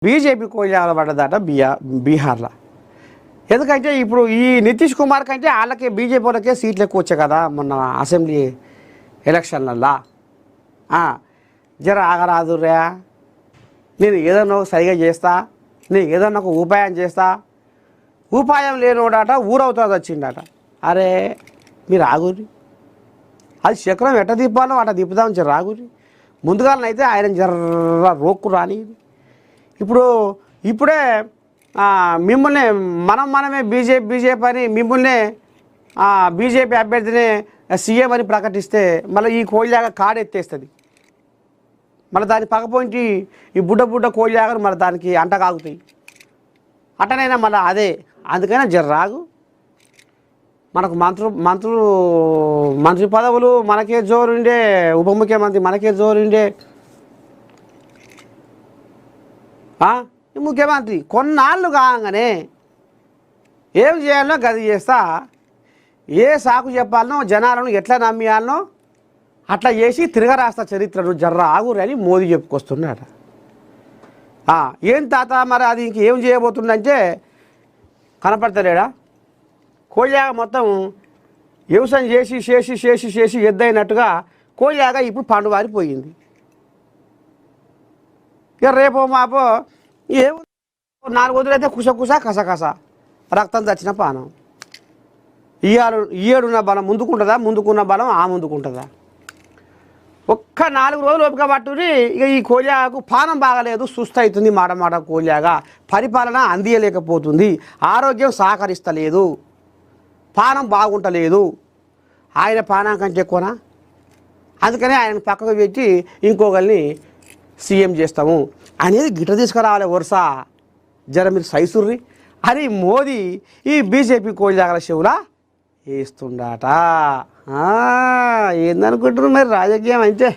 BJP కోయిలాగ పడ్డదట బీహార్లో. ఎందుకంటే ఇప్పుడు ఈ నితీష్ కుమార్ కంటే వాళ్ళకే బీజేపీ వాళ్ళకే సీట్లు ఎక్కువ వచ్చాయి కదా మొన్న అసెంబ్లీ ఎలక్షన్లల్లో. జర ఆగరాదుర్రా, నేను ఏదన్నా సరిగా చేస్తా, నేను ఏదన్నా ఒక ఉపాయం చేస్తా. ఉపాయం లేనివాడట ఊరవుతుంది వచ్చిండట. అరే మీరు ఆగురి, అది చక్రం ఎట్ట తిప్పాలో అట్ట తిప్పుదామని జర ఆగురి. ముందుగానైతే ఆయన జర్ర రోక్కు రాని. ఇప్పుడే మిమ్మల్ని మనమే బీజేపీ అని మిమ్మల్ని బీజేపీ అభ్యర్థిని సీఎం అని ప్రకటిస్తే మళ్ళీ ఈ కోయిలాగా కాడెత్తేస్తుంది. మళ్ళీ దాని పక్కపోయించి ఈ బుడ్డ కోయిలాగలు మళ్ళీ దానికి అంటకాగుతాయి. అట్టనైనా మళ్ళీ అదే. అందుకైనా జర్రాగు. మనకు మంత్రి పదవులు మనకే జోరుండే, ఉప ముఖ్యమంత్రి మనకే జోరుండే. ముఖ్యమంత్రి కొన్నాళ్ళు కాగానే ఏం చేయాలనో గది చేస్తా, ఏ సాకు చెప్పాలనో జనాలను ఎట్లా నమ్మియాలనో అట్లా చేసి తిరగరాస్తా చరిత్రను. జర్ర ఆగురు అని మోదీ చెప్పుకొస్తున్నాడు. ఏం తాత మరి అది ఇంకేం చేయబోతుందంటే కనపడతలేడా? కోయిలాగ మొత్తం వ్యవసాయం చేసి ఎద్దయినట్టుగా కోయిలాగ ఇప్పుడు పండువారిపోయింది. ఇక రేపో మాపో ఏమో 4 రోజులైతే కుస కస రక్తం చచ్చిన పానం. ఈయేడున్న బలం ముందుకున్న బలం ముందుకుంటుందా? ఒక్క 4 రోజులు ఓపిక పట్టుని. ఇక ఈ కోయిలాగకు పానం బాగలేదు, సుస్థ అవుతుంది. మాట కోయిలాగ పరిపాలన అందియలేకపోతుంది, ఆరోగ్యం సహకరిస్తలేదు, పానం బాగుంటలేదు. ఆయన పానం కంటే ఎక్కువనా? అందుకనే ఆయన పక్కకు పెట్టి ఇంకొకరిని సీఎం చేస్తాము అనేది గిట్ట తీసుకురావాలి. వరుస జర మీరు సైసుర్రి అని మోదీ ఈ బీజేపీ కోయిలాగల చెవులా వేస్తుండట. ఏందనుకుంటున్నారు మరి రాజకీయం అంటే?